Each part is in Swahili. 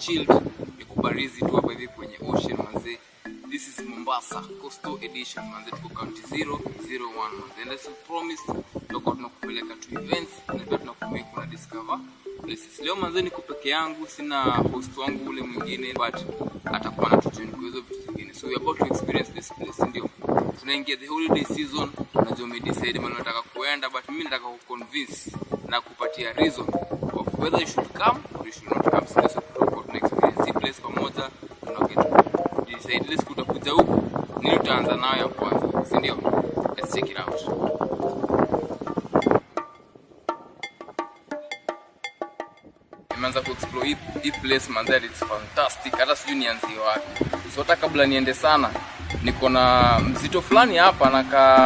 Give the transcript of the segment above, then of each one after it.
chilled, nikubarizi tu hapa hivi kwenye ocean manze. This is Mombasa Coastal Edition manze, tuko county 001 manze. And as we promised, tutakuwa tunakupeleka to events na pia tunakumake kuna discover places. Leo manze niko peke yangu, sina host wangu ule mwingine, but atakuwa anatujoin kwa hizo vitu zingine. So we are about to experience this place, ndio. Tunaingia the holiday season, unajua umedecide maana unataka kuenda, but mimi nataka kuconvince na kupatia reason of whether you should come or you should not come. So tuna experience this place pamoja, decide let's kutakuja huku nini tutaanza nayo ya kwanza, si ndio? Let's check it out. Nimeanza kuexplore hii place man, that it's fantastic. Hata sijui nianzie wapi. So hata kabla niende sana, niko na mzito fulani hapa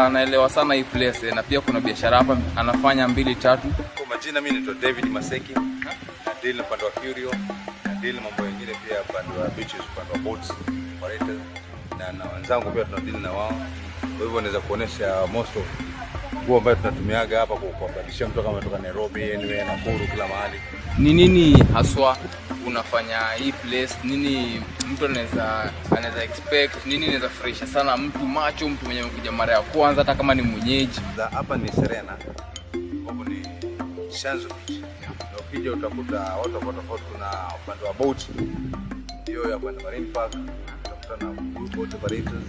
naelewa sana hii place, na pia kuna biashara hapa anafanya 2-3. Kwa majina mimi naitwa David Maseki. Na deal na upande wa Curio, na deal mambo mengine pia upande wa beaches, upande wa boats, operators na wenzangu pia tunadeal na wao. Kwa hivyo naweza kuonesha most of nguo ambayo tunatumiaga hapa kuwabadilisha mtu kama kutoka Nairobi, anywhere, Nakuru, kila mahali. Ni nini haswa unafanya hii place? Nini mtu anaweza expect? Nini inaweza fresha sana mtu macho, mtu mwenye amekuja mara ya kwanza hata kama ni mwenyeji? Hapa ni Serena. Hapo ni Shanzo Beach. Na ukija utakuta watu tofauti, kuna upande wa boat. Hiyo ya kwenda Marine Park, utakuta na boat operators.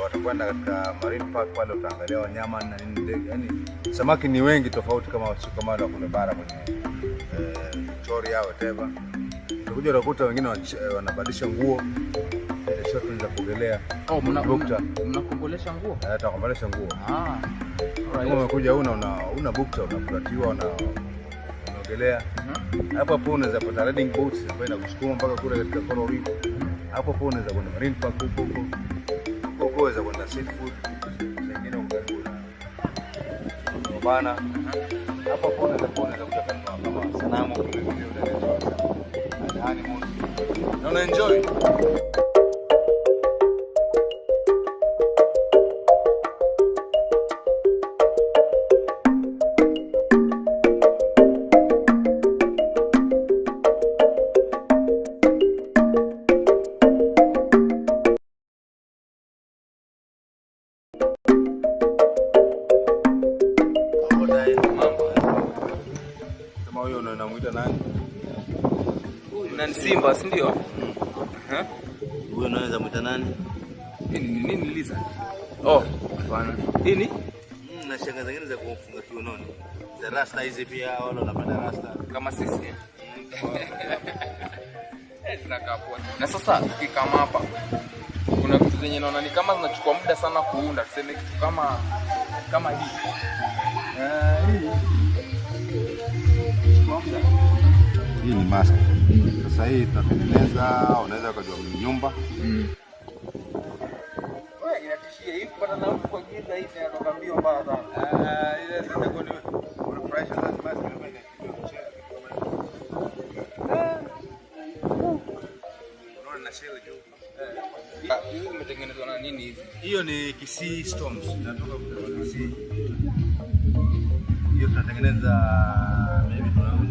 Watakwenda katika Marine Park pale utaangalia wanyama na nini ndege. Yaani samaki ni wengi tofauti kama wale kule bara kwenye Victoria whatever. Utakuja utakuta wengine wanabadilisha nguo. Shoti za kuogelea. Oh, mnakubolesha nguo? Tutakubolesha nguo. Alright. Kama umekuja una bukta unafuratiwa na unaogelea. Hapo hapo unaweza pata riding boats ambayo inakusukuma mpaka kule katika coral reef. Hapo hapo unaweza kwenda Marine Park huko. Unaweza kwenda seafood, zingine ungaribu na bana. Hapo hapo unaweza kuta kama sanamu vile vile unaweza na honeymoon. Na una enjoy. Huyo unamuita nani? Nani Simba, si ndio? Huyo unaweza muita nani? Nini Liza? Oh, hapana. Nini? Na shanga zingine za kufunga kiunoni. Za rasta hizi pia wale wanapenda rasta Kama sisi. Tunakaa poa. Na sasa tukikama hapa, kuna vitu zenye naona ni kama zinachukua muda sana kuunda. Tuseme kitu kama hii. Hii ni mask. Sasa hii tunatengeneza, unaweza kujua nyumba. Wewe inatishia hii kupata na mtu kwa giza hii inatoka mbio mbaya sana. Ile sasa kwa nini unafurahisha sana mask inafanya kitu unaona na shell juu. Hii imetengenezwa na nini hizi? Hiyo ni Kisii stones. Inatoka kutoka Kisii. Hiyo tunatengeneza maybe tunauza.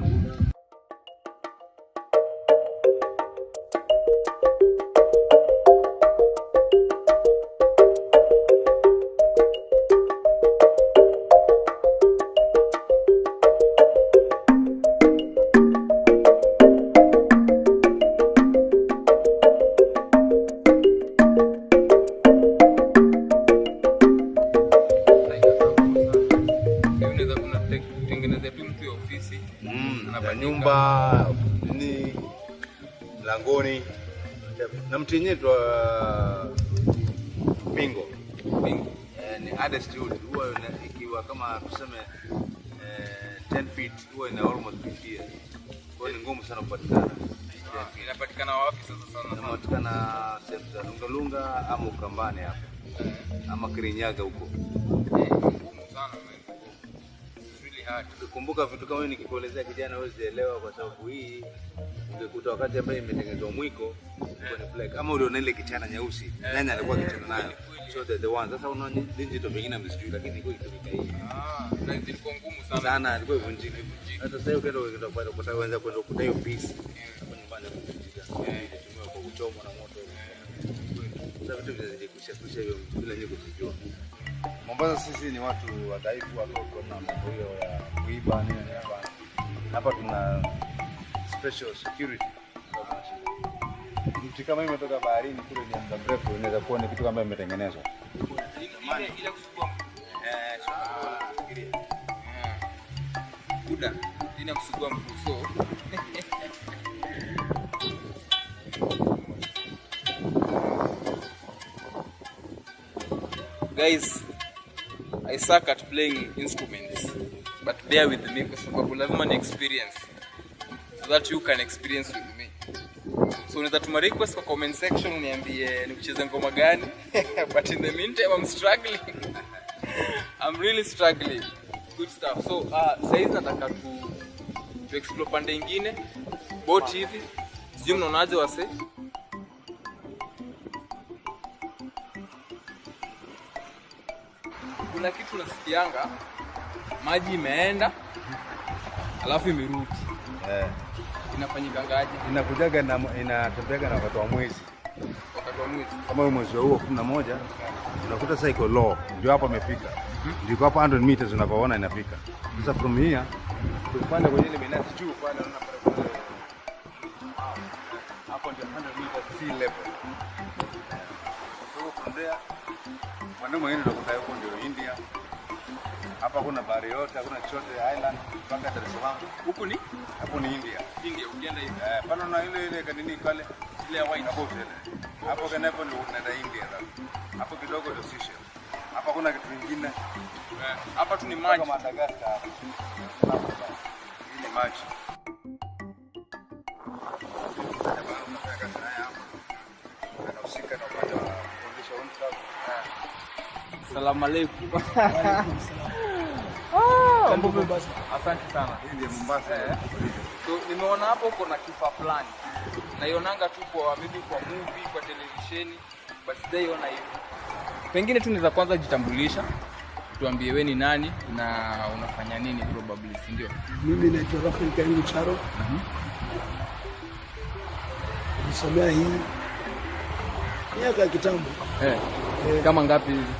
Na nyumba ni langoni na mti yenyewe bingo ni adest wood, huwa ikiwa kama tuseme 10 feet huwa ina almost 50 years. Kwa hiyo ni ngumu sana kupatikana. Inapatikana wapi sasa sana? Inapatikana sehemu za Lunga ama Ukambani hapo. Ama Kirinyaga huko. Sana man. It's really really hard. Kumbuka vitu kama hivi nikikuelezea kijana huwezi elewa, kwa sababu hii ungekuta wakati ambaye imetengenezwa mwiko kwenye black, kama uliona ile kichana nyeusi nani alikuwa kichana nayo, so the one. Sasa unaona digital vingine msijui, lakini ilikuwa ikitumika hii na ilikuwa ngumu sana, ilikuwa ivunjika. Hata sasa ukienda kupata kwanza kwenda kukuta hiyo piece kwenye banda kuvunjika, ilitumia kwa kuchomwa na moto. Sasa vitu vinazidi hivyo bila nyinyi kujua. Mombasa sisi ni watu wadhaifu, wako na mambo hiyo ya kuiba nini hapa. Hapa tuna special security. Mtu kama mimi kutoka baharini kule ni muda mrefu, unaweza kuona kitu kama imetengenezwa. Ile kusugua fikiria. Buda, ina kusugua mkuso. Guys, I suck at playing instruments, but bear with me kwa sababu lazima ni experience so that you can experience with me. So unaweza tuma request kwa comment section uniambie nikucheze ngoma gani. But in the meantime I'm struggling. I'm really struggling. Good stuff. So saizi nataka tu explore pande nyingine. Boat hivi. Sijui mnaonaje wase? Kuna kitu nasikianga maji imeenda alafu imerudi. Inafanyika ngaje? Inakujaga na inatembeaga na wakati wa mwezi. Wakati wa mwezi. Kama mwezi huo 11 unakuta sasa iko low. Ndio hapo amefika. Ndiko hapo 100 meters unapoona inafika. Sasa from here tupanda kwenye ile minati juu pale unaona pale kule. Hapo ndio 100 meters sea level. So from there mwendo mwingine unakuta huko ndio India. Hapa kuna bahari yote, hakuna chochote island mpaka Dar es Salaam. Huko ni? Hapo ni India. India ukienda hivi. Pale na ile kanini pale ile ya white hapo tele. Hapo kanapo ndio unaenda India sasa. Hapo kidogo ndio Seychelles. Hapa kuna kitu kingine. Hapa tu ni maji. Kama Madagascar. Hii ni maji. Anahusika na upande wa kufundisha watu. Salamu alaykum. Mombasa. Asante sana. Hii ndio Mombasa. So nimeona hapo uko na kifaa fulani. Naionanga tu kwa maybe kwa movie, kwa televisheni, but sijaiona hivi. Pengine tu niza kwanza jitambulisha. Tuambie wewe ni nani na unafanya nini probably, si ndio? Mimi naitwa Rafael Kaingu Charo. Nisomea hii miaka ya kitambo. Kama ngapi hivi?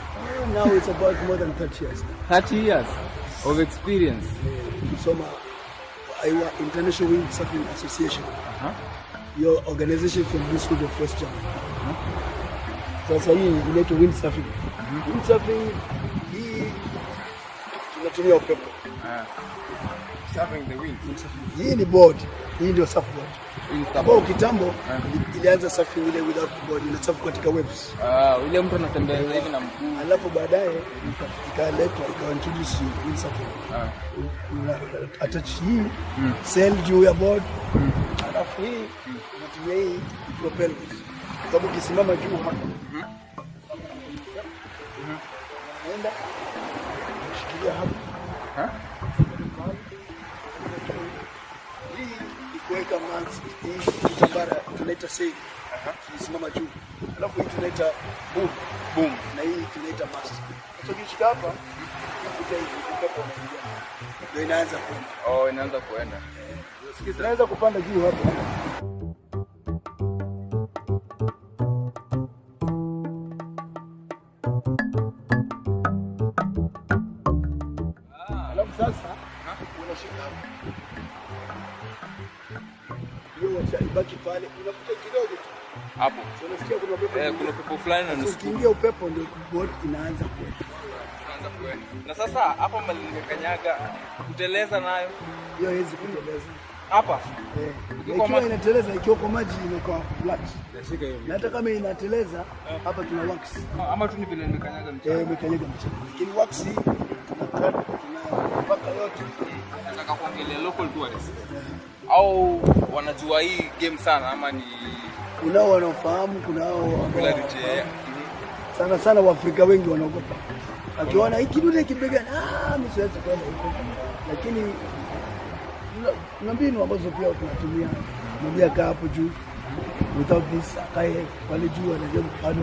Now it's about more than 30 years. 30 years of experience. Nisoma Iowa International Wind Surfing Association. Your organization from this road of West Java. Sasa hii inaitwa wind surfing. Wind surfing hii tunatumia upepo. Surfing the wind. Hii ni board. Hii ndio surfboard. Kwa kitambo ilianza surfing ile without board, ina surf katika waves. Ile mtu anatembea hivi na mguu. Alafu baadaye ikaletwa introduce wind surfing. Attach hii sail juu ya board. Alafu hii tunatumia hii propellers. Sababu kisimama juu hapa. Naenda shikilia hapa. Kuweka mast hii kitambara tunaita sail. Kisimama juu. Alafu hii tunaita boom na hii tunaita mast. Sasa ukishika hapa unakuta hivi upepo unaingia. Ndio inaanza kwenda. Inaanza kuenda. Tunaweza kupanda juu hapa. Alafu sasa unashika hapa. Hiyo ibaki pale, unakuta kidogo tu. Hapo. Unasikia kuna upepo. Kuna upepo fulani na ukiingia upepo ndio board inaanza kwenda. Na sasa hapa mali nimekanyaga kuteleza nayo. Hiyo haiwezi kuteleza. Hapa? Ikiwa inateleza, ikiwa kwa maji inakuwa flat. Na hata kama inateleza, hapa tuna wax. Ama tu ni vile nimekanyaga mchanga. Nimekanyaga mchanga. Lakini wax tunapaka yote. Nataka kuongelea local tourists. Au wanajua hii game sana ama ni kunao wanaofahamu, kunao sana sana Waafrika wengi wanaogopa. Akiona hiki kidude kibegani, mimi siwezi kwenda huko. lakini kuna mbinu ambazo pia tunatumia. Mwambia kaa hapo juu, without this akae pale juu, anajua bado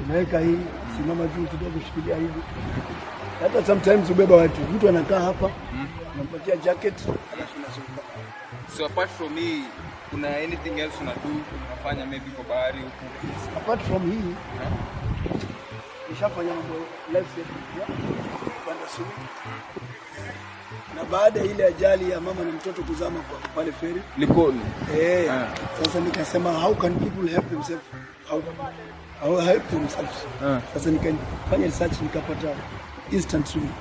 unaweka hii, simama juu kidogo, shikilia hivi. Hata sometimes ubeba watu, mtu anakaa hapa, unampatia jacket, alafu unashuka. So apart from me, kuna anything else unafanya maybe kwa bahari huko? Apart from hii, nishafanya mambo life saving, kwenda swimming. Na baada ile ajali ya mama na mtoto kuzama kwa pale feri Likoni. Sasa nikasema how can people help themselves? How help themselves? Sasa nikafanya research, nikapata instant swimming.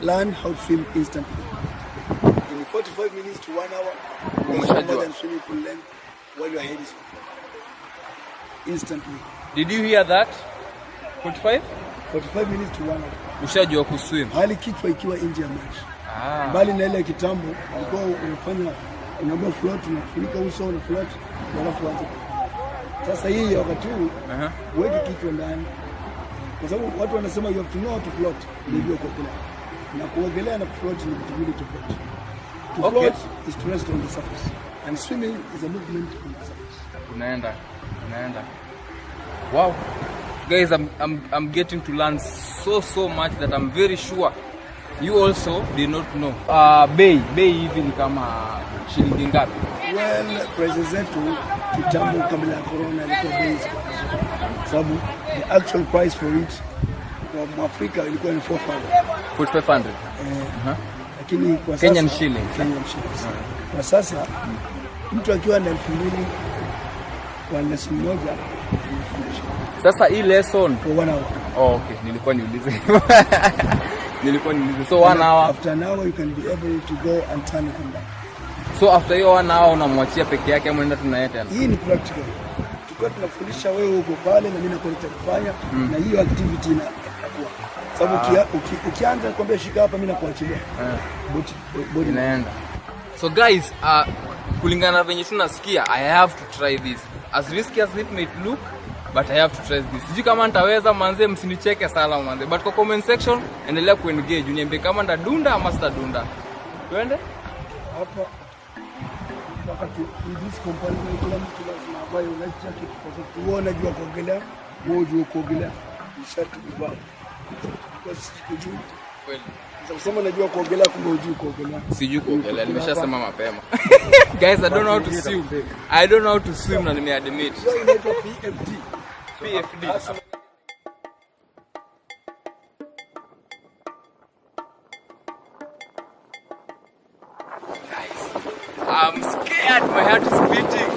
Learn how to swim instantly. In 45 minutes to 1 hour, more than swimming pool length while your head is open. Instantly. Did you hear that? 45 minutes to 1 hour. Ushajua kuswim. Hali kichwa ikiwa nje ya maji. Bali na ile kitambo ulikuwa unafanya unaomba float, unafunika uso, una float, alafu anza. Sasa hii wakati huu weke kichwa ndani. Kwa sababu watu wanasema you have to know how to float ndio kuogelea. Na kuogelea na float ni vitu viwili tofauti. To float is to rest on the surface and swimming is a movement on the surface. Unaenda. Wow. Guys, I'm getting to learn so much that I'm very sure you also did not know. Bei hivi ni kama shilingi ngapi? Well, prices zetu kitambo kabla ya corona ilikuwa bei sababu the actual price for it kwa Afrika ilikuwa ni 4500. Lakini kwa sasa Kenyan shillings. Kwa sasa mtu akiwa na 2000 kwa lesson moja sasa hii lesson for 1 hour. Okay, nilikuwa niulize. So 1 hour. After an hour you can be able to go and turn and come back. So after hiyo 1 hour unamwachia peke yake ama unaenda tunaye tena? Hii ni practical. Tukiwa tunafundisha wewe uko pale na mimi nakwenda kufanya na hiyo activity inakuwa. Sababu ukianza kwambia shika hapa mimi nakuachilia. Body inaenda. So guys, kulingana na venye tunasikia, I have to try this. As risky as it may look, but I have to try this. Sijui kama nitaweza, manze msinicheke sana manze. But kwa comment section endelea kuengage, uniambie kama ndadunda ama sitadunda. Twende? Hapa wakati this company kila mtu lazima avae life jacket kwa sababu uone jua kuogelea, wewe jua kuogelea, shati kuvaa. Because sijui kweli. Sasa najua kuogelea kumbe hujui kuogelea. Sijui kuogelea, nimeshasema mapema. Guys, I don't know how to swim. I don't know how to swim na nimeadmit. Hiyo inaitwa PFD. I'm scared, my heart is beating.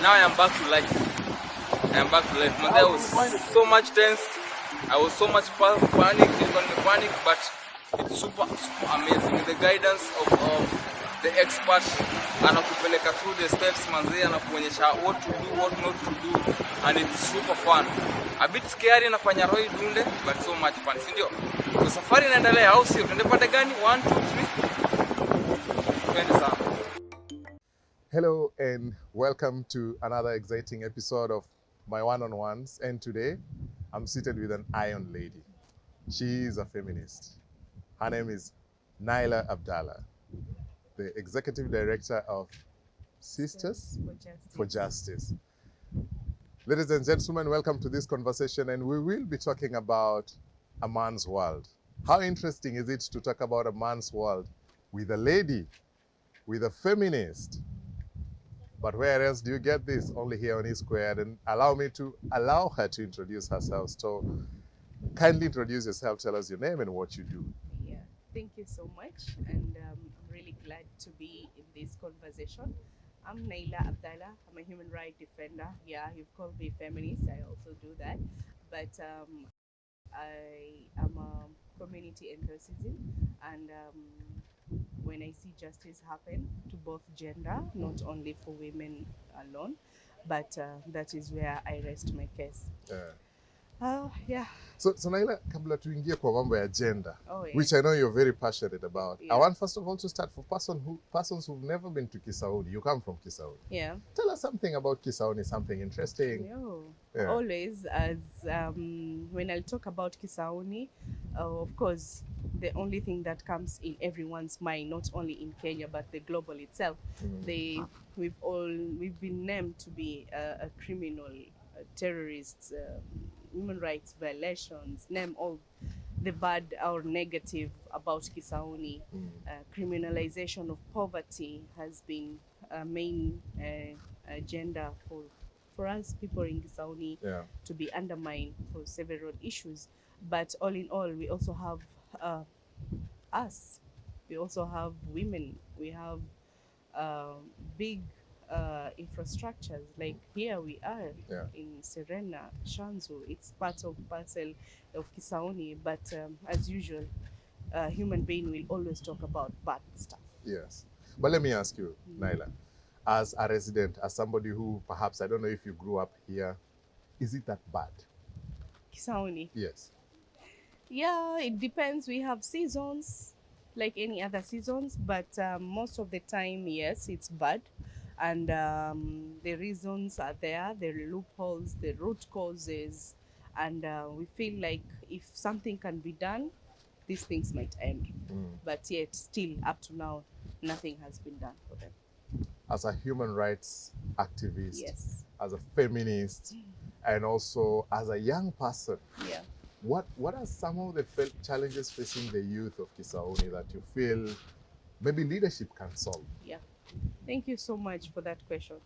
now I am back to life. I am back to life. I was so much tensed. I was so much panic, but it's super amazing. With the guidance of the expert, anakupeleka through the steps manze, anakuonyesha what to do, what not to do, and it's super fun. A bit scary nafanya roho idunde, but so much fun, si ndio? So safari inaendelea, au sio? Tuende pande gani? 1 2 3. Twende sana. Hello and welcome to another exciting episode of my one-on-ones, and today I'm seated with an iron lady. She is a feminist. Her name is Naila Abdallah, the Executive Director of Sisters for Justice. Ladies and gentlemen, welcome to this conversation, and we will be talking about a man's world. How interesting is it to talk about a man's world with a lady, with a feminist? But where else do you get this? Only here on E Squared. And allow her to introduce herself. So kindly introduce yourself, tell us your name and what you do. Yeah, thank you so much. And I'm really glad to be in this conversation. I'm Naila Abdallah. I'm a human rights defender. Yeah, you've called me feminist. I also do that. But I am a community enthusiast, and when I see justice happen to both gender, not only for women alone, but that is where I rest my case. Yeah. So Naila, kabla tuingie kwa mambo ya gender, Oh, yeah. which I know you're very passionate about. Yeah. I want first of all to start for persons who've never been to Kisauni. You come from Kisauni. Yeah. Tell us something about Kisauni, something interesting. Yeah. Always, as when I talk about Kisauni, of course, the only thing that comes in everyone's mind, not only in Kenya but the global itself, we've been named to be a criminal, terrorists, human rights violations, name all the bad or negative about Kisauni. Criminalization of poverty has been a main agenda for us people in Kisauni to be undermined for several issues. But all in all, we also have us. We also have women. We have big infrastructures. Like here we are in Serena, Shanzu. It's part of parcel of Kisauni. But as usual, human being will always talk about bad stuff. Yes. But let me ask you, Naila, as a resident, as somebody who perhaps, I don't know if you grew up here, is it that bad? Kisauni? Yes. Yeah, it depends. We have seasons like any other seasons, but most of the time, yes, it's bad. And the reasons are there, the loopholes, the root causes, and we feel like if something can be done, these things might end. But yet, still, up to now, nothing has been done for them. As a human rights activist, Yes. as a feminist, and also as a young person, Yeah. what are some of the challenges facing the youth of Kisauni that you feel maybe leadership can solve? Yeah. Thank you so much for that question.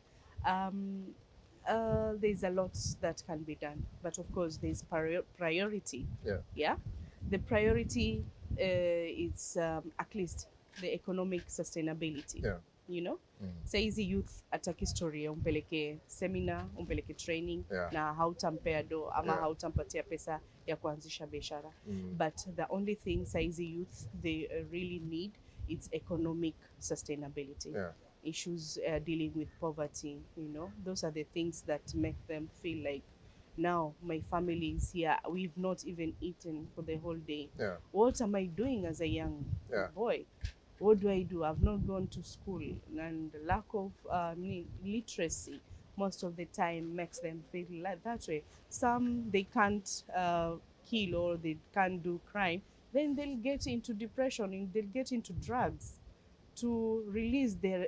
There's a lot that can be done, but of course there's priority. Yeah. The priority is at least the economic sustainability. Yeah. You know, saizi youth ataki story umpeleke seminar, umpeleke training, na hautampea do ama hautampatia pesa ya kuanzisha biashara. But the only thing saizi youth they really need is economic sustainability. Issues dealing with poverty, you know, those are the things that make them feel like, now my family is here, we've not even eaten for the whole day. What am I doing as a young boy? What do I do? I've not gone to school, and the lack of literacy most of the time makes them feel like that way. Some, they can't kill or they can't do crime, then they'll get into depression and they'll get into drugs to release their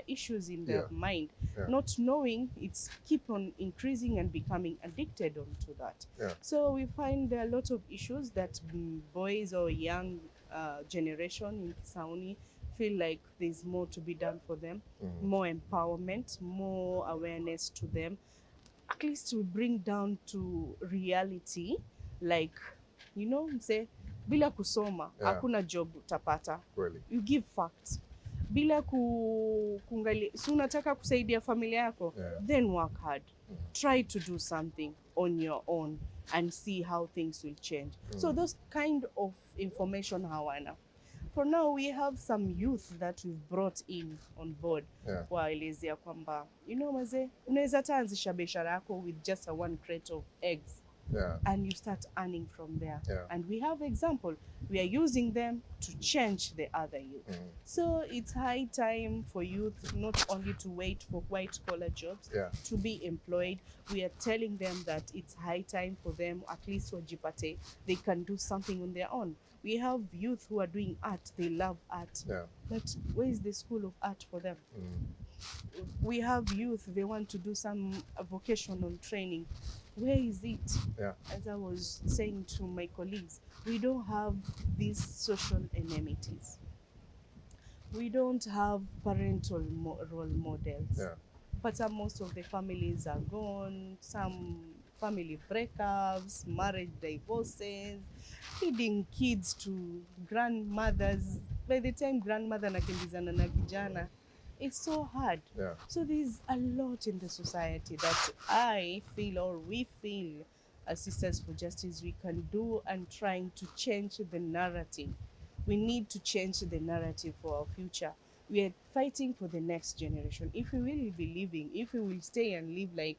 issues in their mind, not knowing it's keep on increasing and becoming addicted onto that. So we find there are a lot of issues that boys or young generation in Kisauni feel like there's more to be done for them, more empowerment, more awareness to them, at least to bring down to reality, like, you know, say bila kusoma hakuna job utapata. Really? You give facts. bila si unataka kusaidia familia yako, then work hard. Try to do something on your own and see how things will change. So those kind of information hawana. For now, we have some youth that we've brought in on board. Waelezea kwamba, maze, unaweza taanzisha biashara yako with just a 1 crate of eggs. And you start earning from there. And we have example. We are using them to change the other youth. So it's high time for youth not only to wait for white collar jobs, to be employed. We are telling them that it's high time for them, at least wajipate, they can do something on their own. We have youth who are doing art, they love art. But where is the school of art for them? We have youth, they want to do some vocational training. Where is it? As I was saying to my colleagues, we don't have these social amenities. We don't have parental role models. But most of the families are gone, some family breakups, marriage divorces, feeding kids to grandmothers. By the time grandmother nakimbizana na kijana, it's so hard. So there's a lot in the society that I feel, or we feel, as Sisters for Justice, we can do and trying to change the narrative. We need to change the narrative for our future. We are fighting for the next generation. If we will be living, if we will stay and live like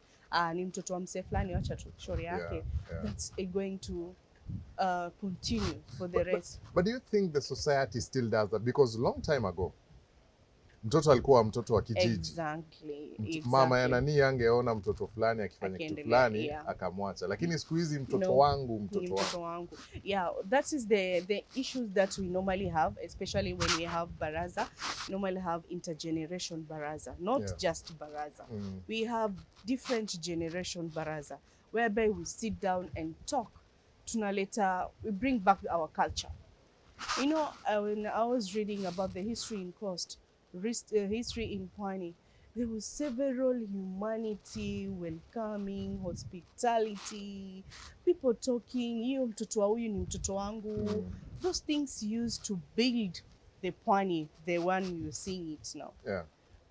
ni mtoto wa mse fulani wacha tu shauri yake, that's going to continue for the rest. But do you think the society still does that? Because long time ago, mtoto alikuwa mtoto wa kijiji. Exactly. Mama ya nani angeona mtoto fulani akifanya kitu fulani akamwacha. Lakini siku hizi mtoto wangu. Yeah, that is the issues that we normally have, especially when we have baraza. Normally have intergeneration baraza, not just baraza. We have different generation baraza, whereby we sit down and talk. We bring back our culture. When I was reading about the history in Coast, history in Pwani, there was several humanity, welcoming, hospitality, people talking, hiyo mtoto wa huyu ni mtoto wangu. Those things used to build the Pwani, the one you're seeing it now.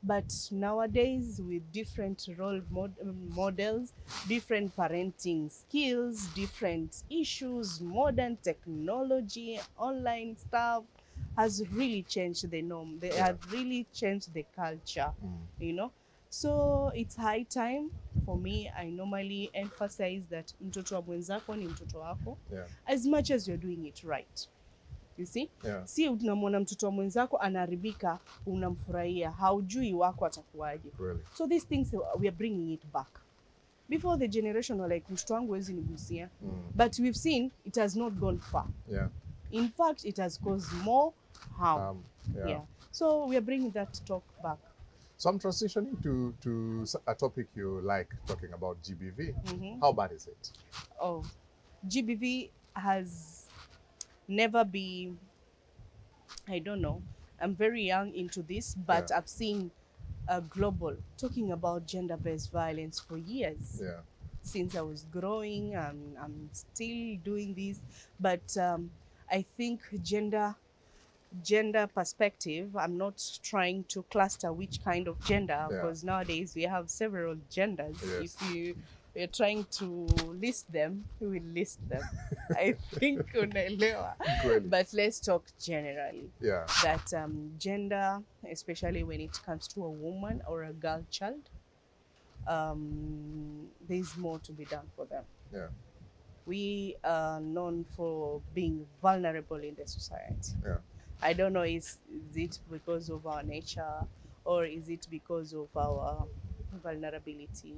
But nowadays, with different role models, different parenting skills, different issues, modern technology, online stuff has really changed the norm. They have really changed the culture, So it's high time for me. I normally emphasize that mtoto wa mwenzako ni mtoto wako, as much as you're doing it right. You see? Si unamwona mtoto wa mwenzako anaharibika, unamfurahia, haujui wako atakuwaje. So these things, we are bringing it back. Before, the generation were like, mtoto wangu hawezi nigusia. But we've seen it has not gone far. In fact, it has caused more harm. So we are bringing that talk back. So I'm transitioning to a topic you like talking about, GBV. How bad is it? Oh, GBV has never been, I don't know, I'm very young into this, but I've seen global talking about gender-based violence for years. Since I was growing, I'm still doing this, but I think gender perspective, I'm not trying to cluster which kind of gender, because nowadays we have several genders. If we're trying to list them, we will list them. I think unaelewa. But let's talk generally. That gender, especially when it comes to a woman or a girl child, there's more to be done for them. We are known for being vulnerable in the society. I don't know, is it because of our nature, or is it because of our vulnerability?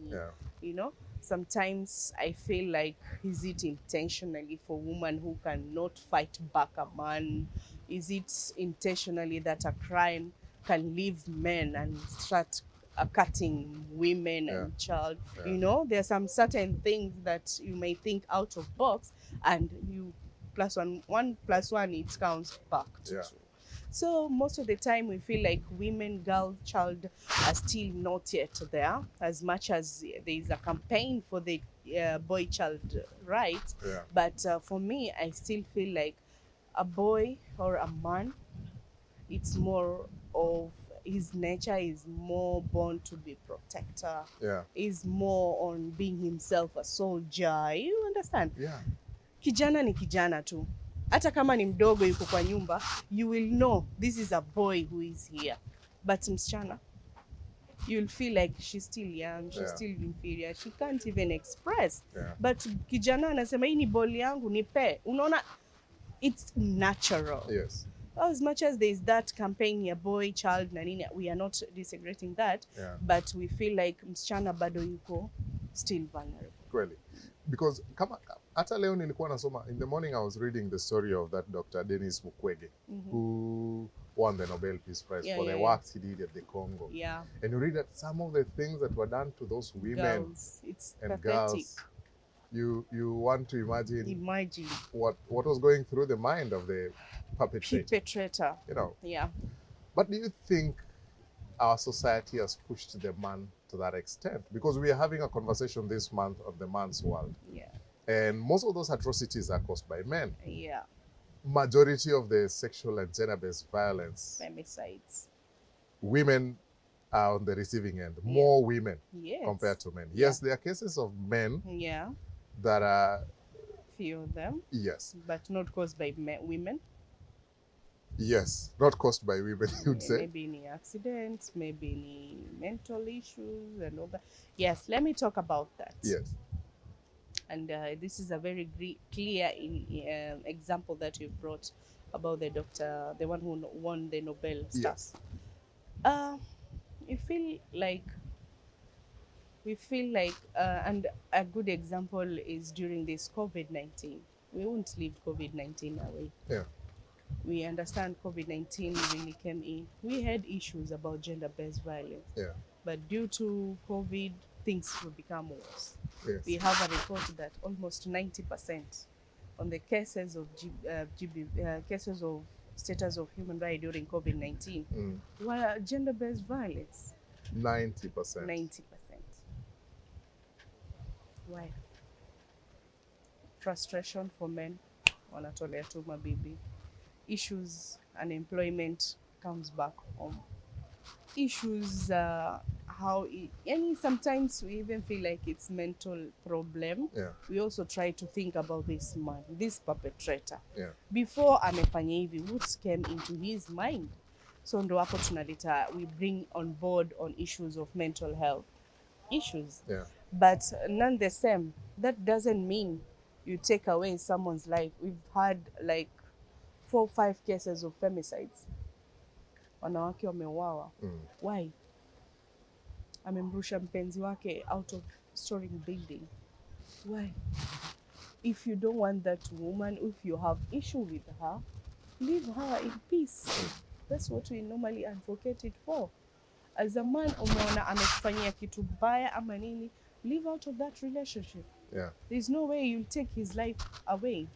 Sometimes I feel like, is it intentionally for women who cannot fight back a man? Is it intentionally that a crime can leave men and start cutting women and child? There are some certain things that you may think out of box, and you one plus one, it counts back to 2. So most of the time we feel like women, girl, child are still not yet there, as much as there is a campaign for the boy-child rights. But for me, I still feel like a boy or a man it's more of his nature is more born to be protector. Yeah. Is more on being himself a soldier. You understand? Yeah. Kijana ni kijana tu. Hata kama ni mdogo yuko kwa nyumba, you will know this is a boy who is here. But msichana, you'll feel like she's still young, she's still inferior, she can't even express. But kijana anasema hii ni ball yangu, nipe. Unaona, it's natural. Yes. As much as there is that campaign ya boy child na nini, we are not disagreeing that, but we feel like msichana bado yuko still vulnerable. Kweli. Because kama hata leo nilikuwa nasoma, in the morning I was reading the story of that Dr. Denis Mukwege, who won the Nobel Peace Prize for the works he did at the Congo. Yeah. And you read that some of the things that were done to those women it's and pathetic. girls. You want to imagine what was going through the mind of the perpetrator. You know. Yeah. But do you think our society has pushed the man to that extent? Because we are having a conversation this month of the man's world. Yeah. And most of those atrocities are caused by men. Yeah. Majority of the sexual and gender-based violence, femicides, women are on the receiving end. More women compared to men. Yes, there are cases of men that are... few of them. Yes. But not caused by women. Yes, not caused by women, you'd say. Maybe any accidents, maybe any mental issues and all that. Yes, let me talk about that. Yes. And this is a very clear example that you brought about the doctor, the one who won the Nobel stuff. Yes. We feel like, and a good example is during this COVID-19. We won't leave COVID-19 away. Yeah. We understand COVID-19 really came in. We had issues about gender-based violence. Yeah. But due to COVID, things will become worse. Yes. We have a report that almost 90% on the cases of cases of status of human rights during COVID-19 were gender-based violence. 90%. 90%. Why? Frustration for men, wanatolea tu mabibi. Issues, unemployment comes back home. Issues, sometimes we even feel like it's mental problem. Yeah. We also try to think about this man, this perpetrator. Yeah. Before amefanya hivi, what came into his mind? So ndo hapo tunaleta, we bring on board on issues of mental health issues. Yeah. But none the same. That doesn't mean you take away someone's life. We've had like 4 or 5 cases of femicides. Wanawake wameuawa. Why? Amemrusha mpenzi wake out of story building. Why? If you don't want that woman, if you have issue with her, leave her in peace. That's what we normally advocate it for. As a man, umeona amekufanyia kitu baya ama nini, live out of that relationship. Yeah. There's no way you'll take his life away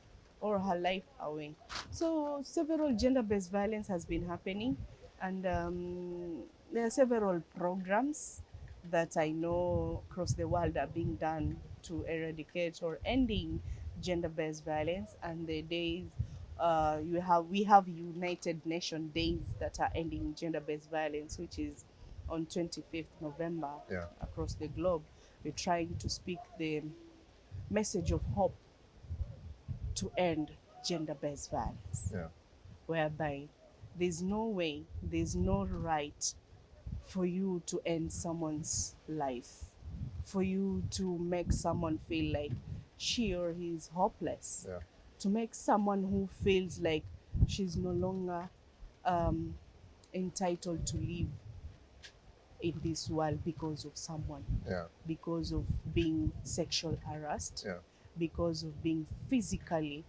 or her life away. So several gender-based violence has been happening, and there are several programs that I know across the world are being done to eradicate or ending gender-based violence. And the days we have United Nations days that are ending gender-based violence, which is on 25th November across the globe. We're trying to speak the message of hope to end gender-based violence, whereby there's no way, there's no right for you to end someone's life, for you to make someone feel like she or he is hopeless, to make someone who feels like she's no longer entitled to live in this world because of someone, because of being sexually harassed, because of being physically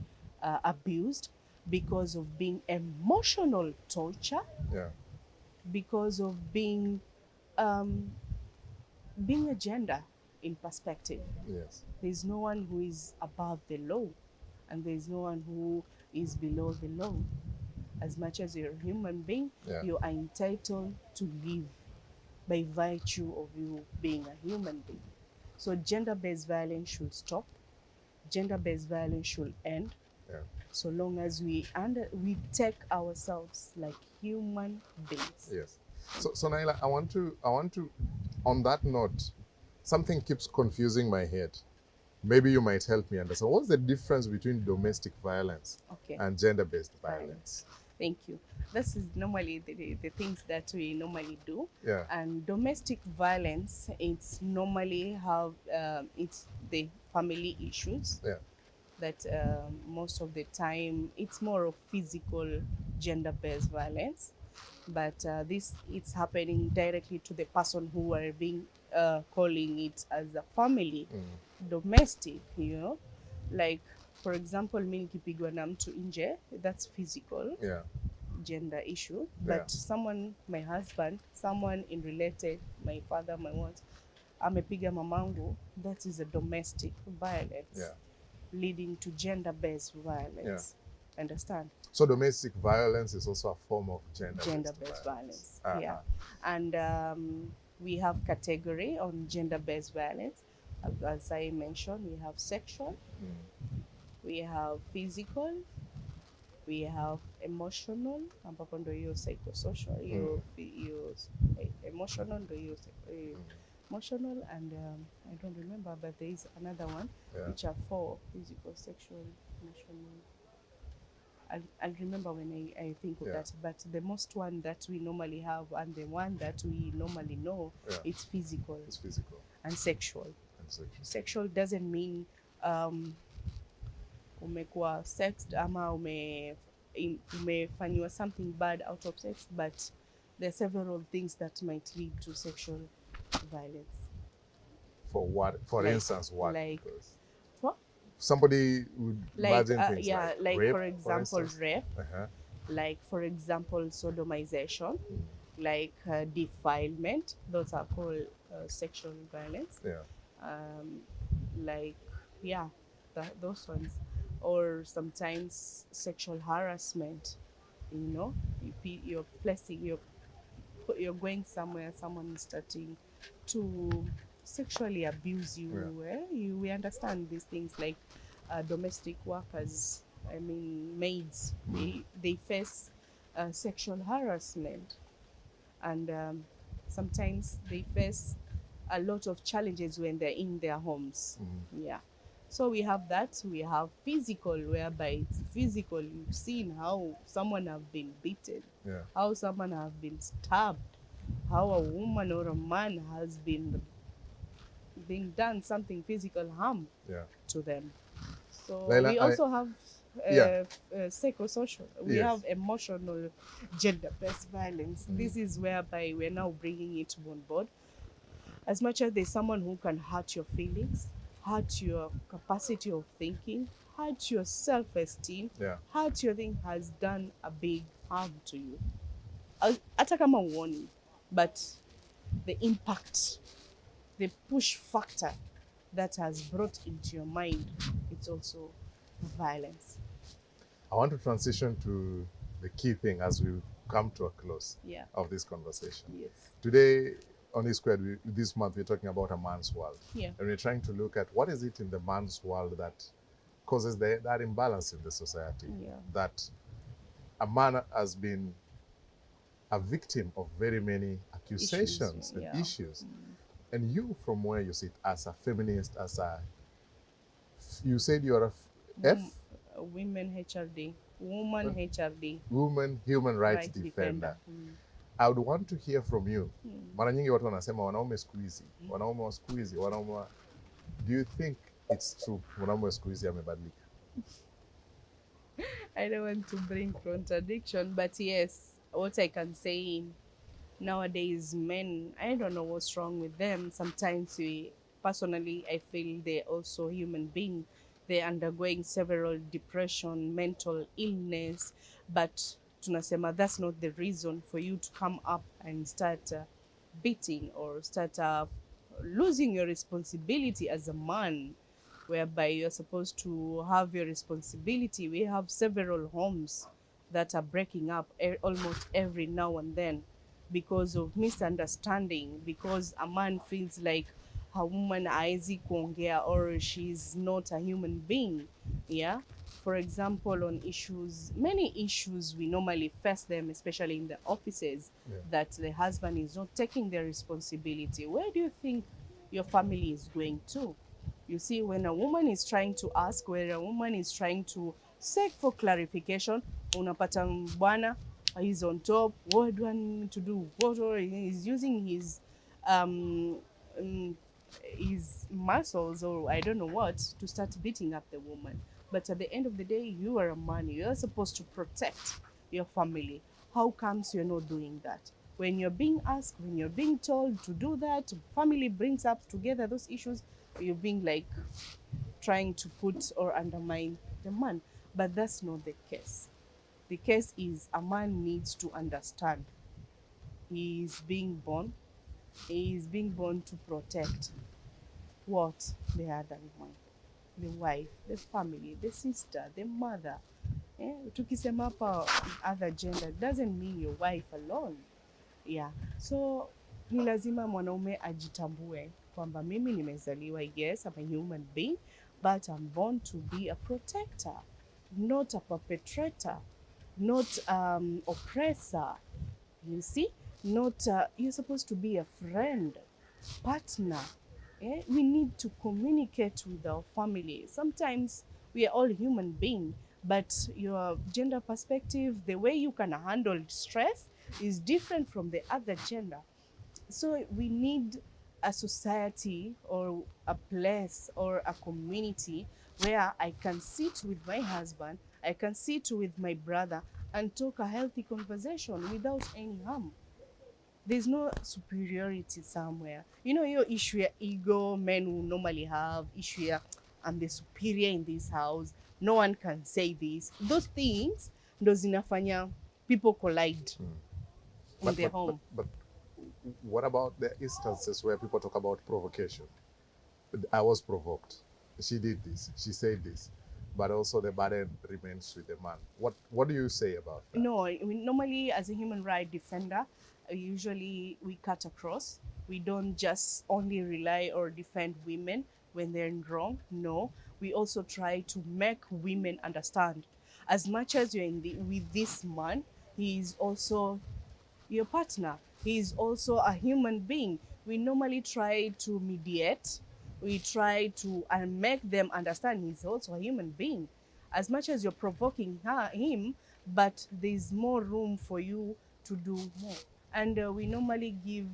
abused, because of being emotional torture, because of being a gender in perspective. Yes. There's no one who is above the law, and there's no one who is below the law. As much as you're a human being, you are entitled to live by virtue of you being a human being. So gender-based violence should stop. Gender-based violence should end. Yeah. So long as we take ourselves like human beings. Yes. So Naila, I want to, on that note, something keeps confusing my head. Maybe you might help me understand. What's the difference between domestic violence Okay. and gender-based violence? Thank you. This is normally the things that we normally do. Yeah. And domestic violence, it's normally have it's the family issues. Yeah. That most of the time it's more of physical gender-based violence, but this it's happening directly to the person who are being calling it as a family domestic, you know, like for example mi nikipigwa na mtu nje, that's physical gender issue, but someone, my husband, someone in related, my father, my what, amepiga mamangu, that is a domestic violence leading to gender-based violence. Understand? So domestic violence is also a form of gender-based violence. Yeah. And we have category on gender-based violence. As I mentioned, we have sexual, we have physical, we have emotional, ambapo ndo hiyo psychosocial, hiyo emotional, ndo hiyo emotional, and I don't remember, but there is another one which are 4: physical, sexual, emotional. I'll remember when I think of that, but the most one that we normally have and the one that we normally know, it's physical. It's physical. And sexual. Sexual doesn't mean umekuwa sexed ama umefanywa something bad out of sex, but there are several things that might lead to sexual violence. For what? For instance, what? Like what? Somebody would imagine things like rape, for example, rape. Uh-huh. Like for example, sodomization, like defilement. Those are called sexual violence. Like those ones. Or sometimes sexual harassment. You know, you're going somewhere, someone is starting to sexually abuse you. We understand these things, like domestic workers, I mean maids, they face sexual harassment, and sometimes they face a lot of challenges when they're in their homes. So we have that. We have physical, whereby it's physical. You've seen how someone have been beaten, how someone have been stabbed, how a woman or a man has been done something physical harm to them. So Laila, we also have psychosocial. We have emotional gender-based violence. This is whereby we're now bringing it on board. As much as there's someone who can hurt your feelings, hurt your capacity of thinking, hurt your self-esteem, hurt your thing, has done a big harm to you. Hata kama uoni, but the impact, the push factor that has brought into your mind, it's also violence. I want to transition to the key thing as we come to a close of this conversation. Yes. Today, on this squared, this month, we're talking about a man's world. And we're trying to look at what is it in the man's world that causes that imbalance in the society. That a man has been a victim of very many accusations and issues. And you, from where you sit as a feminist, you said you're a Women HRD, woman HRD. Woman Human Rights Defender. I would want to hear from you. Mara nyingi watu wanasema wanaume siku hizi, wanaume wa siku hizi, do you think it's true wanaume wa siku hizi amebadilika? I don't want to bring contradiction, but yes, what I can say, nowadays men, I don't know what's wrong with them. Sometimes personally, I feel they're also human beings. They're undergoing several depression, mental illness, but tunasema that's not the reason for you to come up and start beating or start losing your responsibility as a man, whereby you're supposed to have your responsibility. We have several homes that are breaking up almost every now and then because of misunderstanding, because a man feels like a woman haezi kuongea or she's not a human being. Yeah. For example, on issues, many issues we normally face them, especially in the offices, that the husband is not taking their responsibility. Where do you think your family is going to? You see, when a woman is trying to ask, when a woman is trying to seek for clarification, unapata bwana, he's on top. What do I need to do? What? Or he's using um, his muscles, or I don't know what, to start beating up the woman. But at the end of the day, you are a man. You are supposed to protect your family. How comes you're not doing that? When you're being asked, when you're being told to do that, family brings up together those issues, you're being like trying to put or undermine the man. But that's not the case. The case is a man needs to understand he is being born. He is being born to protect what? The other one. The wife, the family, the sister, the mother. Tukisema hapa other gender doesn't mean your wife alone. Yeah. So ni lazima mwanaume ajitambue kwamba mimi nimezaliwa, yes, I'm a human being, but I'm born to be a protector, not a perpetrator, not oppressor. You see? Not you're supposed to be a friend, partner. We need to communicate with our family. Sometimes we are all human beings, but your gender perspective, the way you can handle stress is different from the other gender. So we need a society or a place or a community where I can sit with my husband, I can sit with my brother and talk a healthy conversation without any harm. There's no superiority somewhere. You know, your issue ya ego, men who normally have issue ya, I'm the superior in this house, no one can say this. Those things, ndo zinafanya people collide in their home. But what about the instances where people talk about provocation? I was provoked. She did this. She said this. But also the burden remains with the man. What do you say about that? No, we normally, as a human rights defender, usually we cut across. We don't just only rely or defend women when they're in wrong. No, we also try to make women understand. As much as you're with this man, he is also your partner. He is also a human being. We normally try to mediate. We try to make them understand he's also a human being. As much as you're provoking him, but there's more room for you to do more. And we normally give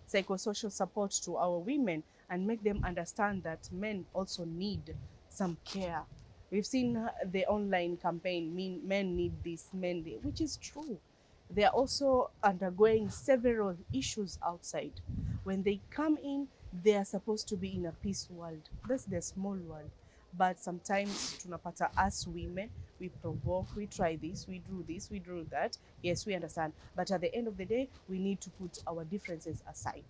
psychosocial support to our women and make them understand that men also need some care. We've seen the online campaign, men need this, which is true. They are also undergoing several issues outside. When they come in, they are supposed to be in a peace world. That's their small world. But sometimes tunapata us women, we provoke, we try this, we do that. Yes, we understand. But at the end of the day, we need to put our differences aside.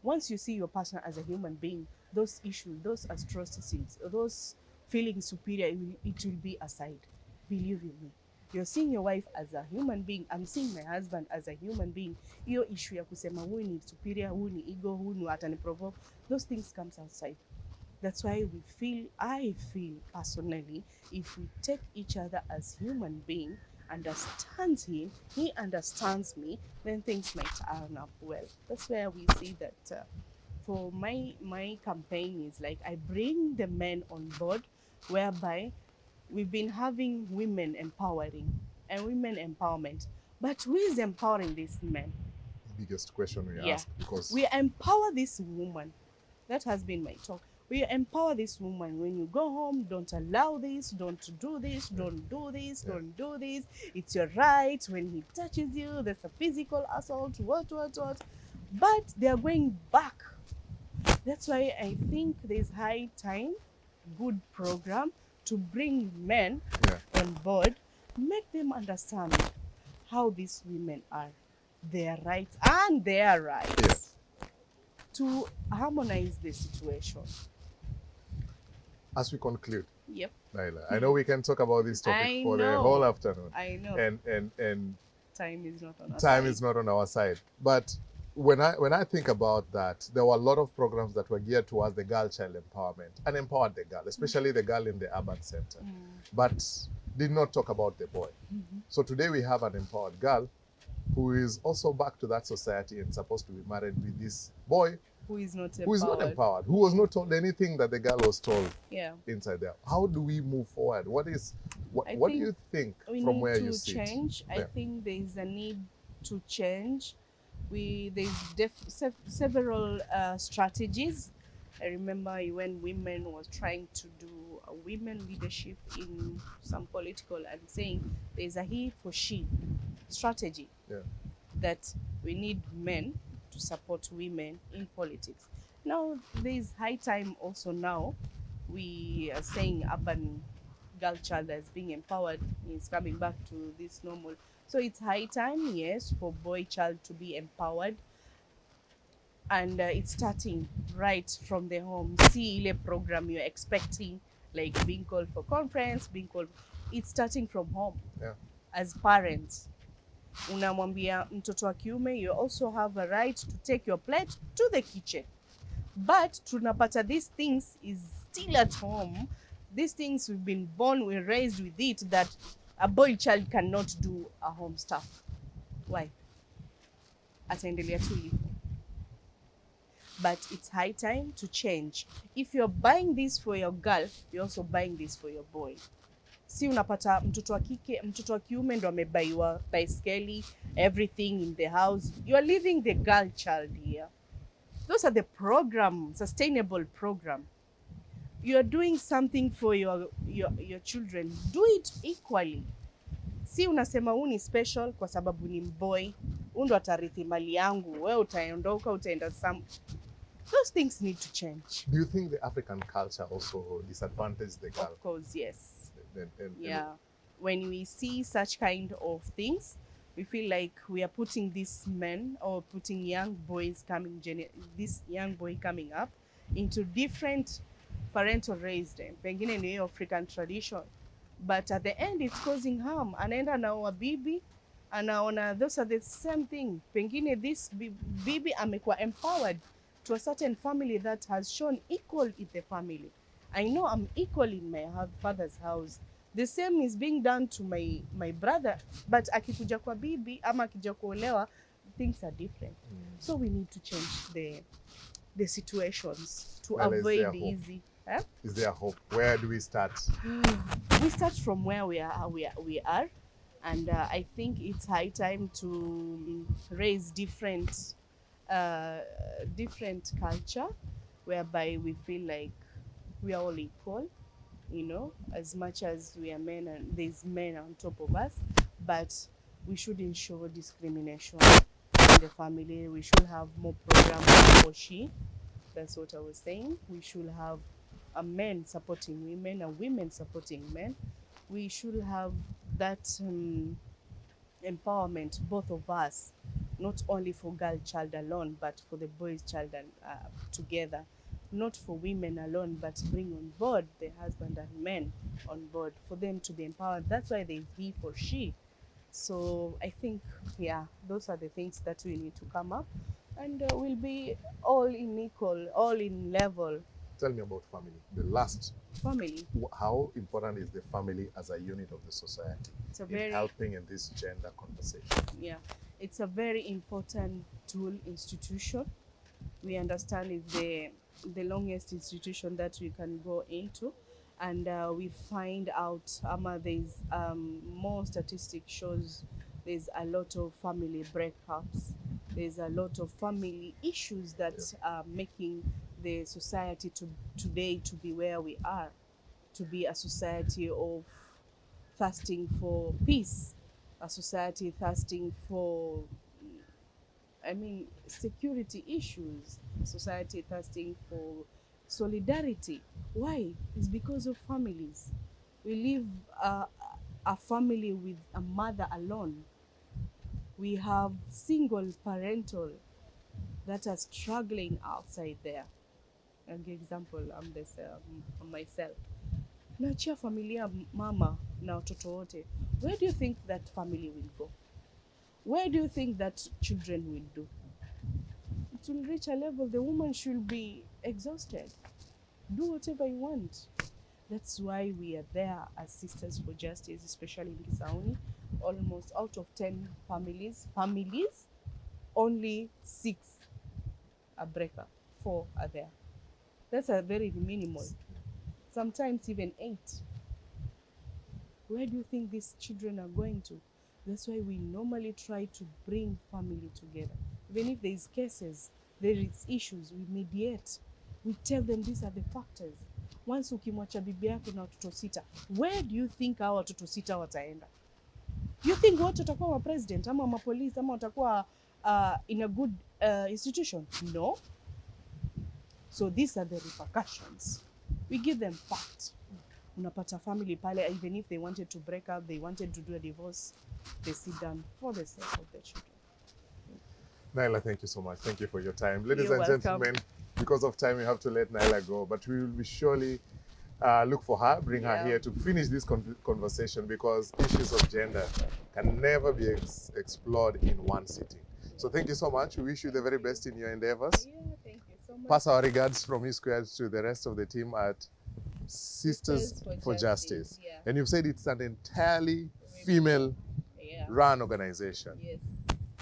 Once you see your partner as a human being, those issues, those atrocities, those feeling superior, it will be aside. Believe in me. You're seeing your wife as a human being. I'm seeing my husband as a human being. Hiyo issue ya kusema huyu ni superior, huyu ni ego, huyu ni atani provoke, those things comes outside. That's why I feel personally, if we take each other as human being, understands him, he understands me, then things might turn up well. That's where we see that for my campaign is like I bring the men on board, whereby we've been having women empowering and women empowerment. But who is empowering these men? The biggest question we ask, because we empower this woman. That has been my talk. We empower this woman. When you go home, don't allow this, don't do this, don't do this, don't do this. It's your right. When he touches you, there's a physical assault, what. But they are going back. That's why I think there's high time, good program to bring men on board, make them understand how these women are, their rights and their rights, to harmonize the situation. As we conclude, Naila, I know we can talk about this topic for the whole afternoon. I know. And time is not on our time side. is not on our side. But when I think about that, there were a lot of programs that were geared towards the girl-child empowerment and empowered the girl, especially the girl in the urban center, but did not talk about the boy. So today we have an empowered girl who is also back to that society and supposed to be married with this boy Who is not empowered, who was not told anything that the girl was told Yeah. inside there. How do we move forward? What do you think from where you sit? We need to change. I think there is a need to change. There's several strategies. I remember when women was trying to do a women leadership in some political and saying there's a he for she strategy. That we need men to support women in politics. Now there's high time also now. We are saying urban girl child as being empowered is coming back to this normal. So it's high time, yes, for boy child to be empowered. And it's starting right from the home. See ile program you're expecting, like being called for conference, it's starting from home. As parents, unamwambia mtoto wa kiume, you also have a right to take your plate to the kitchen. But tunapata these things is still at home. These things we've been born, we're raised with it, that a boy child cannot do a home stuff. Why? Ataendelea tu hivyo. But it's high time to change. If you're buying this for your girl, you're also buying this for your boy. Si unapata mtoto wa kike, mtoto wa kiume ndo amebaiwa baiskeli, everything in the house. You are leaving the girl child here. Those are the sustainable program. You are doing something for your children. Do it equally. Si unasema huu ni special kwa sababu ni boy, ndo atarithi mali yangu, wewe utaondoka utaenda Those things need to change. Do you think the African culture also disadvantages the girl? Of course, yes. When we see such kind of things, we feel like we are putting these men or putting this young boy coming up into different parental raised, pengine ni African tradition, but at the end it's causing harm. Anaenda na wabibi, anaona those are the same thing. Pengine this bibi amekuwa empowered to a certain family that has shown equal in the family. I know I'm equal in my father's house. The same is being done to my brother, but akikuja kwa bibi ama akija kuolewa, things are different. So we need to change the situations to avoid the easy. Is there hope? Where do we start? We start from where we are, and I think it's high time to raise different culture, whereby we feel like we are all equal, as much as we are men and there's men on top of us, but we shouldn't show discrimination in the family. We should have more programs for she. That's what I was saying. We should have a men supporting women and women supporting men. We should have that empowerment, both of us, not only for girl child alone, but for the boys child and together. Not for women alone, but bring on board the husband and men on board for them to be empowered. That's why there's he for she. So I think, those are the things that we need to come up, and we'll be all in equal, all in level. Tell me about family. The last family. How important is the family as a unit of the society in helping in this gender conversation? Yeah, it's a very important tool, institution. We understand it's the longest institution that we can go into, and we find out there's more statistics shows there's a lot of family breakups. There's a lot of family issues that are making the society today to be where we are, to be a society of thirsting for peace, a society thirsting for security issues, society thirsting for solidarity. Why? It's because of families. We live a family with a mother alone. We have single parental that are struggling outside there. An example, I'm myself. Naachia familia mama na watoto wote. Where do you think that family will go? Where do you think that children will do? it will reach a level the woman should be exhausted. Do whatever you want. That's why we are there as Sisters for Justice, especially in Kisauni. Almost out of 10 families, only 6 are breaker, 4 are there. That's a very minimal. Sometimes even 8. Where do you think these children are going to? That's why we normally try to bring family together. Even if there is cases, there is issues, we mediate. We tell them these are the factors. Once ukimwacha bibi yako na watoto 6, where do you think hao watoto 6 wataenda? You think wote watakuwa wa president ama ma police ama watakuwa in a good institution? No. So these are the repercussions. We give them fact. Unapata family pale, even if they wanted to break up, they wanted to do a divorce, they sit down for the sake of their children. Naila, thank you so much. Thank you for your time. Ladies You're and welcome. gentlemen, because of time, we have to let Naila go, but we will be surely look for her, bring her here to finish this conversation, because issues of gender can never be explored in one sitting. So thank you so much. We wish you the very best in your endeavors. Yeah, thank you so much. Pass our regards from E-Squared to the rest of the team at Sisters for Justice. Yeah. And you've said it's an entirely female-run organization. Yes.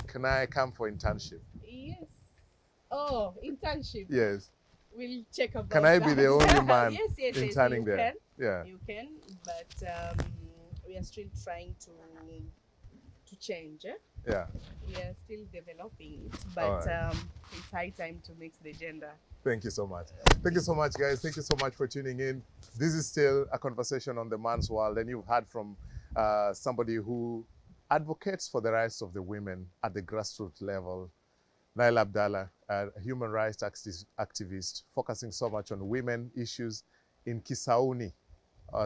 Can I come for internship? Yes. Oh, internship. Yes. We'll check about Can I be the only man yes, interning you there? Can. Yeah. You can, but we are still trying to change. Yeah. We are still developing it, but it's high time to mix the gender. Thank you so much. Thank you so much, guys. Thank you so much for tuning in. This is still a conversation on the man's world, and you've heard from somebody who advocates for the rights of the women at the grassroots level. Naila Abdallah, a human rights activist, focusing so much on women issues in Kisauni,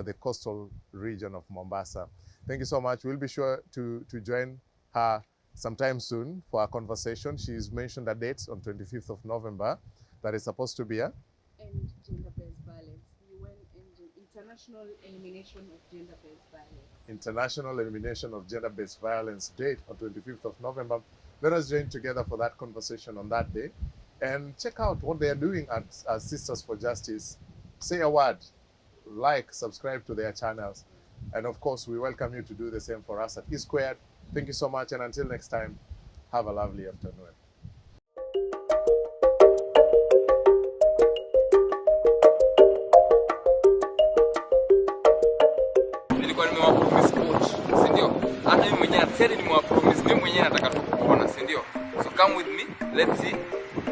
the coastal region of Mombasa. Thank you so much. We'll be sure to join her sometime soon for a conversation. She's mentioned a date on 25th of November that is supposed to be a And gender-based violence. UN International Elimination of Gender-Based Violence. International Elimination of Gender-Based Violence date on 25th of November. Let us join together for that conversation on that day and check out what they are doing at Sisters for Justice. Say a word, like, subscribe to their channels. And of course, we welcome you to do the same for us at E-Squared. Thank you so much, and until next time, have a lovely afternoon. Nilikuwa nimewapromise coach, si ndio? Hata mimi mwenyewe nasema nimewapromise, mimi mwenyewe nataka tu kuona, si ndio? So come with me, let's see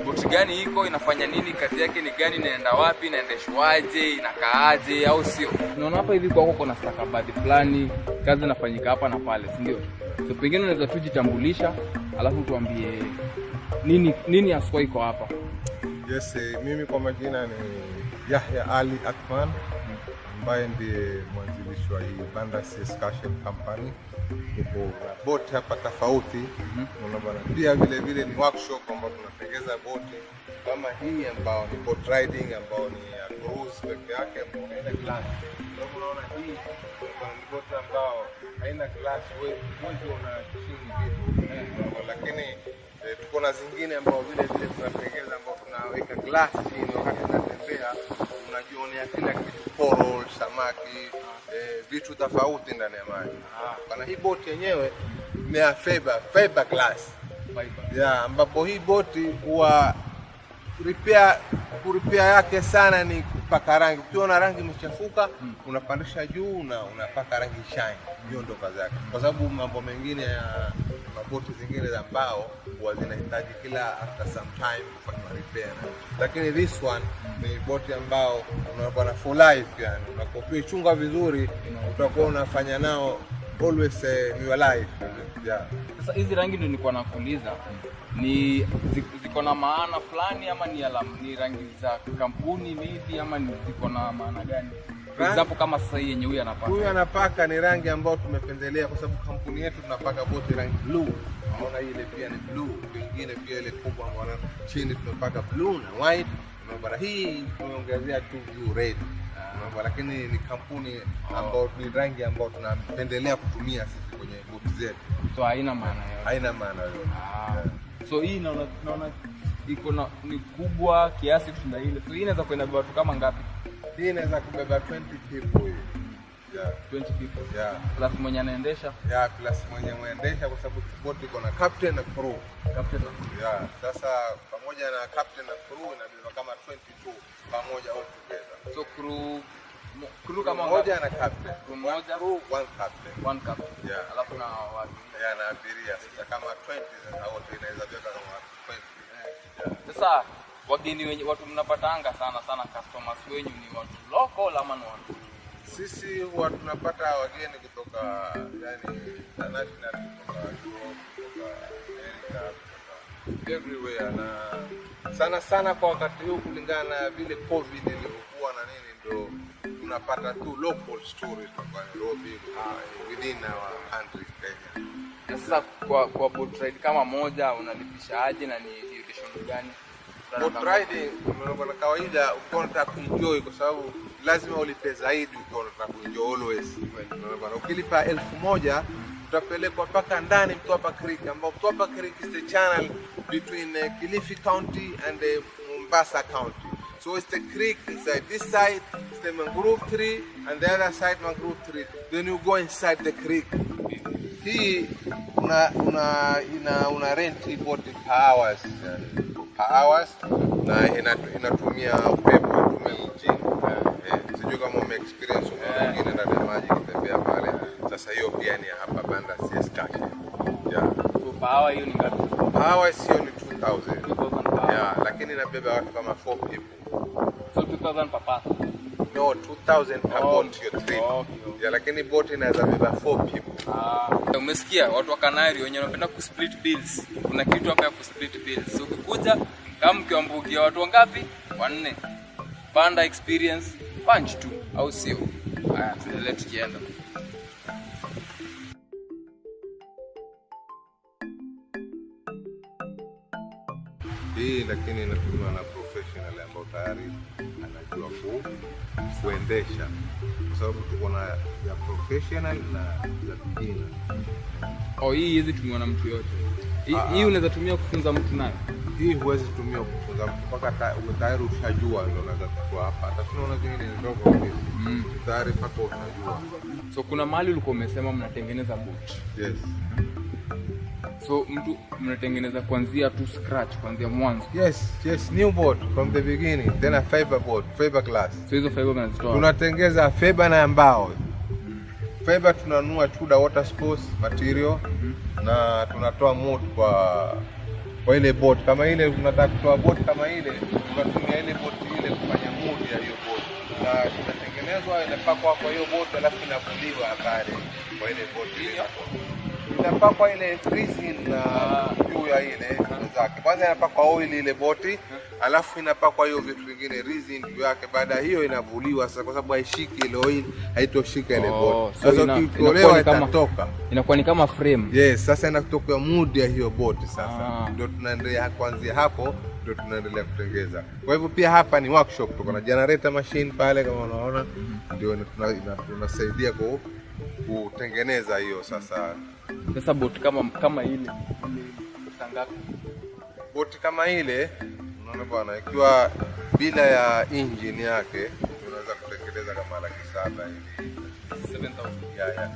boti gani iko, inafanya nini, kazi yake ni gani, inaenda wapi, inaendeshwaje, inakaaje au sio? Unaona hapa hivi kwako kuna stakabadhi fulani, kazi inafanyika hapa na pale, si ndio? So pengine unaweza tujitambulisha, alafu tuambie nini haswa iko hapa. Yes, mimi kwa majina ni Yahya Ali Athman, ambaye ndiye mwanzilishi wa hii Bandas Excursion Company. Ipo boti hapa tofauti. Unaona, pia vile ni workshop ambao tunatengeza boti kama hii ambao ni boat riding, ambao ni ya cruise peke yake, ambao haina glass. Unaona hii ni boti ambao haina glass, wewe una chini vitu. Lakini tuko na zingine ambao vile tunatengeza, ambao tunaweka glass chini wakati tunatembea, unajionea kila kitu, coral, samaki, vitu tofauti ndani ya maji. Kana hii boti yenyewe ni ya fiber glass. Yeah, ambapo hii boti huwa repair yake sana ni kupaka rangi. Ukiona rangi imechafuka, unapandisha juu na unapaka rangi shine. Hiyo ndio kazi yake. Kwa sababu mambo mengine ya maboti zingine za mbao huwa zinahitaji kila after some time kufanya repair. Lakini this one ni boti ambao unakuwa na for life, yani unakopi chunga vizuri, utakuwa unafanya nao always your life. Yeah. Sasa hizi rangi ndio nilikuwa nakuuliza, ni ziko na maana fulani ama ni rangi za kampuni maybe, ama ziko na maana gani? Kwa example kama sasa hii yenye huyu anapaka ni rangi ambayo tumependelea kwa sababu kampuni yetu tunapaka boti rangi blue. Unaona ile pia ni blue, nyingine pia ile kubwa ambayo chini tumepaka blue na white. Unaona hii tumeongezea tu blue red. Lakini ni kampuni ambayo ni rangi ambayo tunapendelea kutumia sisi kwenye boti zetu. So haina maana yoyote. Haina maana yoyote. So hii naona iko na ni kubwa kiasi kushinda ile. So hii inaweza kwenda watu kama ngapi? Hii inaweza kubeba 20 people hii. Yeah, 20 people. Yeah. Plus mwenye anaendesha. Yeah, plus mwenye muendesha kwa sababu boat iko na captain na crew. Captain na crew. Yeah, sasa pamoja na captain na crew inabeba kama 22 pamoja all together. So crew kama moja na captain. Crew moja, one captain. One captain. Yeah. Alafu na watu. Yeah, na abiria. Sasa kama 20 na wote inaweza beba kama 20. Yeah. Sasa wageni wenye watu mnapatanga sana customers wenyu ni watu local ama ni watu? Sisi huwa tunapata wageni kutoka yani international, kutoka Europe, kutoka America, kutoka everywhere, na sana kwa wakati huu kulingana na vile COVID ilivyokuwa na nini, ndio tunapata tu local stories kwa Nairobi, within our country Kenya. Na sasa kwa boat ride kama moja unalipisha aje na ni duration gani? Boat riding kwa kawaida ukiwa unataka kuenjoy, kwa sababu lazima ulipe zaidi ukiwa unataka kuenjoy always. Ukilipa 1,000 utapelekwa mpaka ndani Mtwapa Creek, ambao Mtwapa Creek is the channel between Kilifi County and Mombasa County. So it's the creek inside this side, it's the mangrove tree, and the other side mangrove tree. Then you go inside the creek. Hii una rent hii boat per hours na inatumia upepo, inatumia engine. Sijui kama ume experience mwingine ndani ya maji kitembea pale. Sasa hiyo pia ni hapa banda CS Kake. Yeah. So per hour hiyo ni ngapi? Per hour sio ni 2,000. Yeah, lakini inabeba watu kama 4 people. So 2,000 per person? No, 2,000 per boat your trip. Okay. Yeah, lakini boat inaweza beba 4 people. Umesikia watu wa Canary wenye wanapenda ku split bills. Kuna kitu hapa ya ku split bills. So ukikuja kama mkiambukia watu wangapi? 4. Panda experience punch tu au sio? Haya, tuendelee tukienda. Hii lakini inatumiwa na professional ambao tayari anajua kuendesha, kwa sababu tuko na ya professional na ya beginner. Hii hizi tumiwa na mtu yote. Hii unaweza tumia kufunza mtu nayo. Hii huwezi tumia kufunza mtu mpaka tayari ushajua ndio unaweza kuchukua hapa. Hata tunaona zingine ni ndogo hivi. Tayari mpaka unajua. So kuna mahali ulikuwa umesema mnatengeneza boat. Yes. So mtu mnatengeneza kuanzia tu scratch, kuanzia mwanzo. Yes, new boat from the beginning, then a fiber boat, fiber glass. So hizo fiber mnazitoa. Tunatengeza fiber na mbao. Fiber tunanunua Tuda water sports material, na tunatoa mold kwa ile boat. Kama ile unataka kutoa boat kama ile, tunatumia ile boat ile kufanya mold ya hiyo boat. Na inatengenezwa, inapakwa kwa hiyo boat, alafu inavuliwa pale kwa ile boat ile. Inapakwa ile resin na juu ya ile zake. Kwanza inapakwa oil ile boti, alafu inapakwa hiyo vitu vingine resin juu yake. Baada hiyo inavuliwa sasa, kwa sababu haishiki ile oil, haitoshika ile boti. Sasa ukitolewa itatoka. Inakuwa ni kama frame. Yes, sasa inatoka mood ya hiyo boti sasa. Ndio tunaendelea kuanzia hapo, ndio tunaendelea kutengeza. Kwa hivyo pia hapa ni workshop, tuko na generator machine pale kama unaona, ndio tunasaidia kutengeneza hiyo sasa. Sasa boti kama ile sangapi? Boti kama ile unaona bwana, ikiwa bila ya engine yake unaweza kutengeneza kama 700,000 hivi. 7,000. Yeah.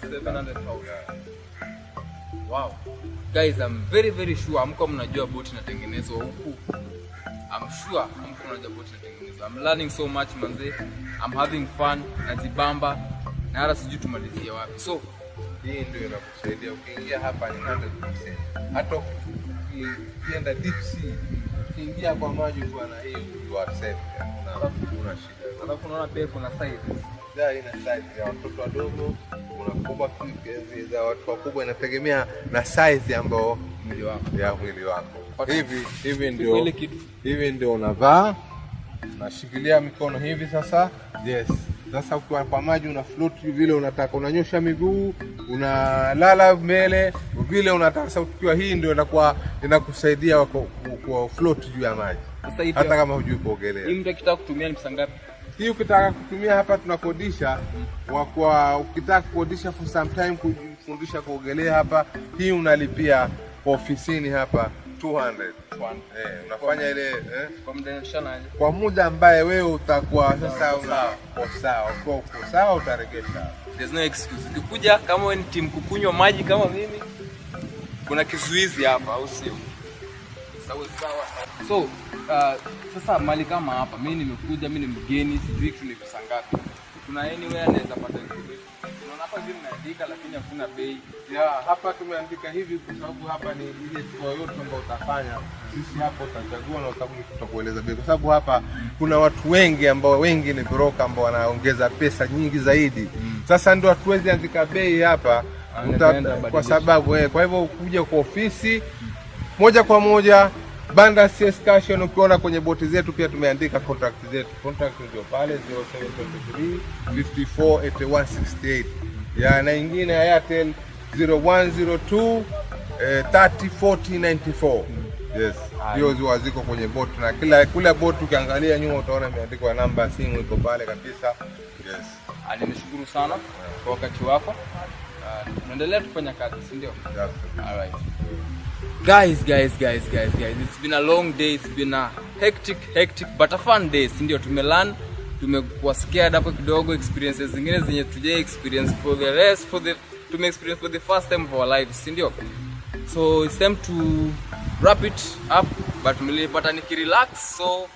700,000. Wow. Guys, I'm very sure mko mnajua boti inatengenezwa huku. I'm sure mko mnajua boti inatengenezwa. I'm learning so much manze. I'm having fun, najibamba. Na hata sijui tumalizie wapi. So hii ndio inakusaidia ukiingia hapa ni 100%. Hata ukienda deep sea, ukiingia kwa maji kwa na hii you are safe. Una shida. Alafu unaona pia kuna sizes. Ina size ya watoto wadogo, kuna kubwa kiasi za watu wakubwa, inategemea na size ambao mwili wako. Hivi ndio unavaa. Unashikilia mikono hivi sasa. Yes. Sasa ukiwa kwa maji una float vile unataka, unanyosha miguu, unalala mbele vile unataka. Sasa ukiwa hii ndio inakusaidia kwa float juu ya maji. Hata kama hujui kuogelea. Hii mtu akitaka kutumia ni pesa ngapi? Hii ukitaka kutumia hapa tunakodisha, ukitaka kukodisha for some time kufundisha kuogelea hapa, hii unalipia kwa ofisini hapa 200. Unafanya ile kwa muda shanaje? Kwa muda ambaye wewe utakuwa sasa uko sawa. Uko sawa utaregesha. There's no excuse. Ukikuja kama wewe ni timu kukunywa maji kama mimi, kuna kizuizi hapa au sio? Sawa. So, sasa mali kama hapa, mimi nimekuja, mimi ni mgeni, sijui kitu ni pesa ngapi. Kuna anywhere anaweza pata information. Unaona hapa hivi mnaandika lakini hakuna bei. Hapa tumeandika hivi kwa sababu hapa ni ile tour yote ambayo utafanya. Sisi hapo utachagua na tutakueleza bei. Kwa sababu hapa kuna watu wengi ambao wengi ni broker ambao wanaongeza pesa nyingi zaidi. Sasa ndio hatuwezi andika bei hapa kwa sababu kwa hivyo ukuje kwa ofisi moja kwa moja Banda excursion. Ukiona kwenye boti zetu pia tumeandika contact zetu. Contact ndio pale 0723 54 8168. Na ingine ya Airtel 0102 30 40 94. Yes. Hiyo ziko kwenye boti na kila boti ukiangalia nyuma utaona imeandikwa namba ya simu iko pale kabisa. Yes. Nimeshukuru sana kwa wakati wako. Tunaendelea kufanya kazi, si ndio? Yes. All right. Guys, it's been a long day, it's been a hectic but a fun day. Si ndio? Tumelearn, tumekuwa scared hapo kidogo, experiences zingine zenye tuje experience tume experience for the first time of our lives, si ndio? So it's time to wrap it up, but mlipata nikirelax, so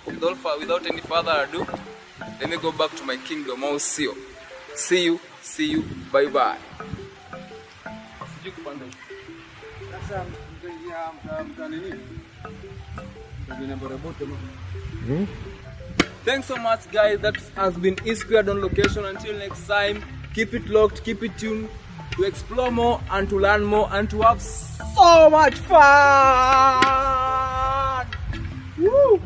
without any further ado, let me go back to my kingdom. I'll see you, bye bye. Sijui kupanda. Sasa Thanks so much, guys. That has been E-Squared on location. Until next time, keep it locked, keep it tuned to explore more and to learn more and to have so much fun. Woo!